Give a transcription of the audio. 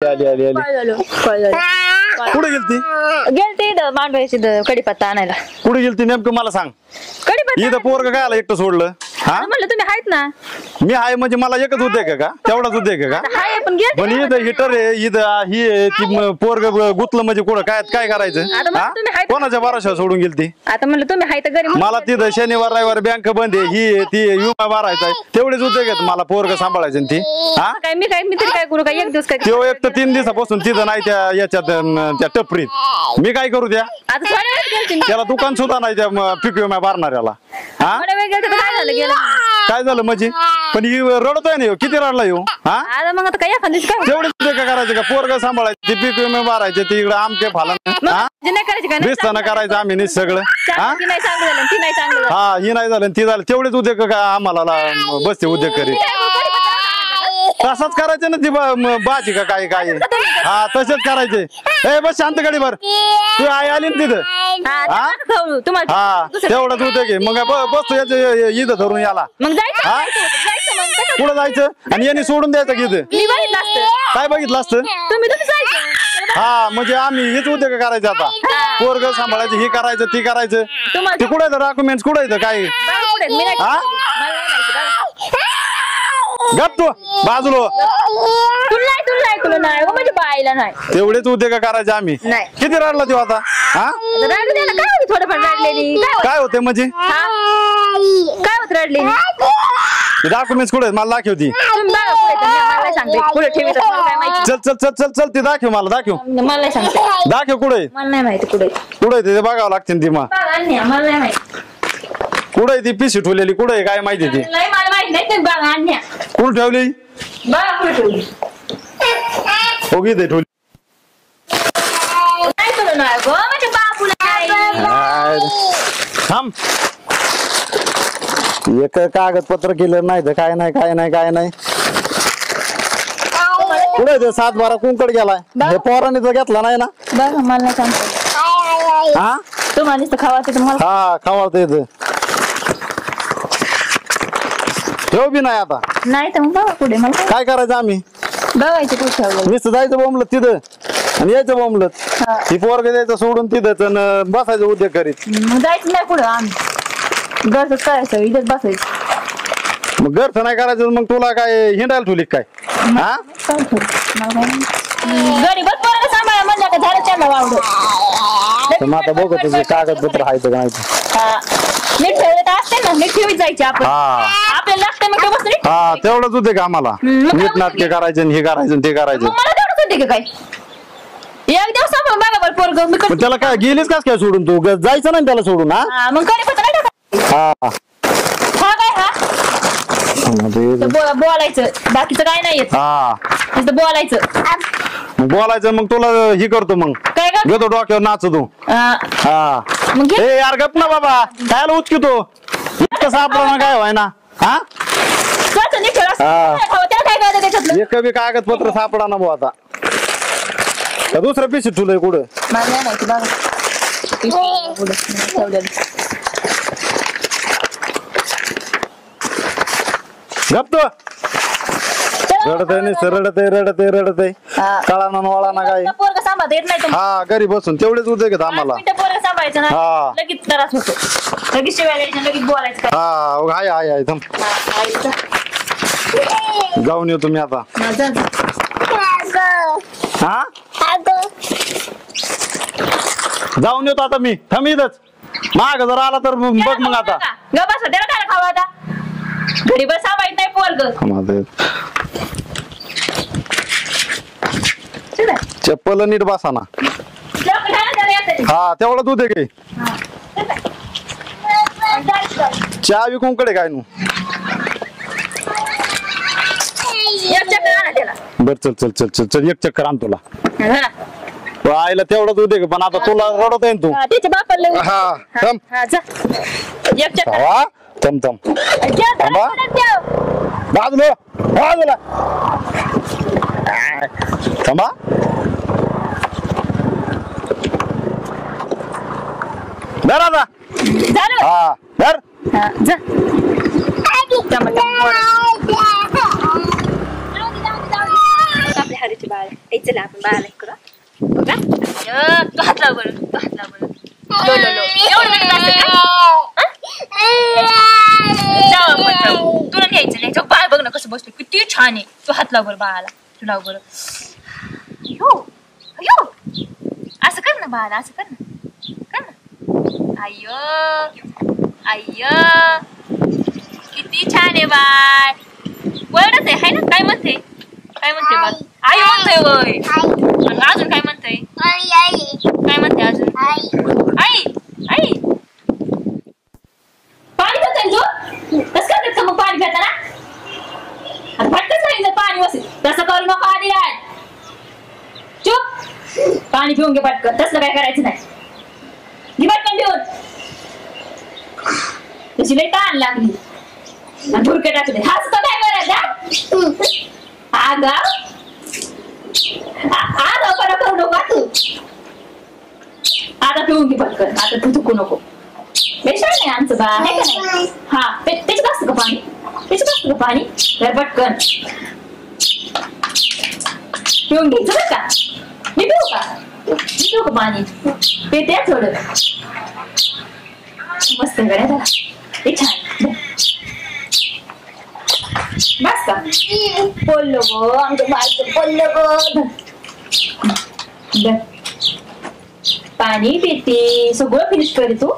आली आली आली काय झालं काय झालं कुठे गेलती गेलते मांडवायची कडीपत्ता आणायला कुठे गेलती नेमकं मला सांग कडीपत्ता इथं पोरग काय आला एकटं सोडलं हा म्हणलं तुम्ही आहेत ना मी आहे म्हणजे मला एकच उद्योग का तेवढाच उद्योग का हाय पण गेलते पण इथं हिटर आहे इथं ही आहे ती पोरग गुतलं म्हणजे कुठं काय काय करायचं आता मग हा? तुम्ही हाय कोणाच्या भरोशावर सोडून गेलती आता म्हणलं तुम्ही हाय तर घरी मला तिथं शनिवार रविवार बँक बंद आहे ही आहे, ती आहे, विमा भरायचा आहे तेवढेच उद्योग आहेत मला पोरग सांभाळायचं ती हा काय मी तरी काय करू काय एक दिवस काय तो एक तर 3 दिवसापासून तिथं नाही त्या याच्यात त्या टपरीत मी काय करू द्या आता थोड्या वेळ गेलते त्याला दुकान सुद्धा नाही त्या पीक विमा भरणाऱ्याला हा थोड्या वेळ गेलते तर काय झालं गेलं काय झालं म्हणजे पण ही रडतोय ना ह्यो. किती रडला येऊ हा आता मग आता काय एखाद्या दिवशी काय तेवढेच उद्योग करायचे का पोरग सांभाळायचे ती पीक विमा भरायचे ती इकडे आमके फालन हा जे नाही करायचं काय दिसताना करायचं आम्ही नाही सगळं हा ती नाही चांगलं झालं ती नाही चांगलं झालं हा ही नाही झालं ती झालं तेवढेच उद्योग का आम्हाला बसते उद्योग करीत तसंच करायचं ना ती बाजी का काय काय हा तसेच करायचे ए बस शांत गाडी भर तू आई आली ना तिथं हा तुम्हाला हा तेवढंच उद्योग आहे मग बसतो याचं इथं धरून याला मग जायचं हा? जायचं मग कसं? कुठं जायचं आणि यांनी सोडून द्यायचं की इथं मी बघितलं असतं काय बघितलं असतं तुम्ही जायचं हा म्हणजे आम्ही हेच उद्योग करायचं आता पोरग सांभाळायचं हे करायचं ती करायचं तुम्हाला ते कुठं येतं डॉक्युमेंट्स कुठं येतं काय बघा पुढे, मी नाही- हा? मला नाही माहिती, बघा. गप तू बाजूलो तुला नाही हो, म्हणजे बाईला नाही तेवढेच उद्योग करायचे आम्ही नाही. किती रडला तो आता हा आता रडू द्या ना, काय होती थोडंफार रडलेली काय होते म्हणजे हा? काय होत रडलेली डॉक्युमेंट्स कुठे मला दाखवती तुम्ही बघा पुढे तर मी- मला नाही सांगते पुढे ठेवी तर मला काय माहिती चल चल चल चल चल ती दाखव मला दाखव मला नाही सांगते दाखव कुठे मला नाही माहिती पुढे कुठे ते बघावं लागते ती मग बघा अन्य, मला नाही माहिती कुठे ती पिशी ठेवलेली कुठे काय माहिती ती नाही मला माहिती नाही तुम्ही बघा अन्य कुठे ठेवली बघा पुढे ठेवली हो गी ठेवली नाही तुला नाही गो म्हणजे बापूला नाही. थांब एक कागदपत्र केलं नाही तर काय नाही काय नाही काय नाही कुठे ते 7-12 कुंकड गेलाय हे पोराने तर घेतला नाही ना बघा मला नाही सांगते हा तुम्हाला नुसतं खावायचं तर मला हा खवळता येत ठेव बी नाही आता नाही तर मग बघा पुढे मला काय करायचं आम्ही बघायचं कुठे ठेवलं नुसतं जायचं बोंबलत तिथं आणि यायचं बोंबलत हा. ही पोरग द्यायचं सोडून तिथंच आणि बसायचं उद्योग करीत मग जायचं नाही पुढं आम्ही घरच करायचं इथेच बसायचं मग घरचं नाही करायचं मग तुला काय हिंडायला ठेवली काय हा काय ठेवू? मला काय नाही. घरी बघ पोरं सांभाळा म्हणलं का झालं त्यांना वावडं तर मग आता बघू तुझे कागदपत्र आहेत का नाही ते. हा. नीट ठेवलं तर असते ना नीट ठेवीत जायचे आपण हा आपल्याला लागतं मग तेव्हाच नीट हा तेवढंच होते का आम्हाला मग नीट नाटके करायचे आणि हे करायचं आणि ते करायचं मग मला तेवढंच होते का काय एक दिवस सांभाळ बघा बरं पोरग मी पण त्याला काय गेलीच कास काय सोडून तू जायचं नाही त्याला सोडून हा हा मग कडे पत्र नाही टाकायचं. हा हा काय हा तर बोलायचं बाकीचं काय नाही येत हा नुसतं बोलायचं मग बोलायचं मग तुला हे करतो मग काय का घेतो डोक्यावर नाचतो तू हा मग घे. ए यार गप ना बाबा काय उचकितो इतकं सापडा काय व्हाय ना हा स्वतः नीट ठेवा. हा. त्याला काय कळतं त्याच्यातलं एक बी कागदपत्र सापडा ना भाऊ आता का दुसरं पिशी ठुलंय कुठं मला नाही माहिती बघा पुढं ठेवलेलं गप तो रडत आहे नाही रडत आहे रडत आहे रडत आहे हा. कळा ना वळा ना काय पोरग सांभाळता येत नाही हा घरी बसून तेवढेच उद्योग आहेत आम्हाला पोरग सांभाळायचं ना हा. लगेच त्रास होतो लगेच शिवाय द्यायचं लगेच बोलायचं काय हा हाय हाय हाय थांब हा, ऐकतं. जाऊन येऊ तुम्ही आता माझं हा जाऊन येतो आता मी थांब इथंच माग जर आला तर बघ मग आता गप्पा त्याला काय खावा आता घरी बस सांभाळत नाही पोरग चप्पल नीट बसा ना हा तेवढं दूध आहे काही चहा विकून काय नू बर चल चल चल चल चल एक चक्कर आण तुला आईला तेवढं दूध आहे पण आता तुला रडत आहे तू त्याच्या बापाला हा थांब एक चक्कर हा थांब थांब थांबा. बाजूला बाजूला थांबा धर आता झालं हा धर हा, जा. आपल्या हाडीची बाळ चला आपण बाळाला हे करू बघा. तू हात लाव बरं, तू हात लाव बरं. लो लो लो एवढं वेळ असतं का? जाऊ आपण जाऊ. तुला न्यायचं नाही. बाळ बघ ना कसं बसतो, किती छान आहे. तू हात लाव बरं बाळाला, तू लाव बरं. अयो अयो असं कर ना बाळाला, असं कर ना, कर ना. अय्यो अय्यो किती छान आहे बाळ. वरडत आहे हाय ना. काय म्हणते, काय म्हणते बाळ? आई म्हणतोय वय. अजून काय म्हणतोय, काय म्हणते अजून? आई आई पाणी पितोय तू? कसं करते का मग पाणी पिताना? फटकच नाही पाणी बसेल तसं करू नको. आधी आहे चुप, पाणी पिऊन घे पटकन. तसलं काय करायचं नाही. घे पटकन पिऊन. तुझी लई ताण लागली आणि भुरके टाकले. हाच तर काय करायचं? आगा आगाऊपणा करू नको तू. आता पिऊन घे पटकन. आता तू चुकू नको. बेशाळ नाही आमचं बाळ आहे का नाही? हा त्याच्यात असतं का पाणी? त्याच्यात असतं का पाणी? तर पटकन पिऊन घ्यायचं बरं का. मी पिऊ का? मी पिऊ का पाणी? पिते थोडं. मस्त गड्या झाला. हे छान. बस का? बोललो गो आमच्या बाळचं, बोललो गो. पाणी पिते सगळं फिनिश कर तू.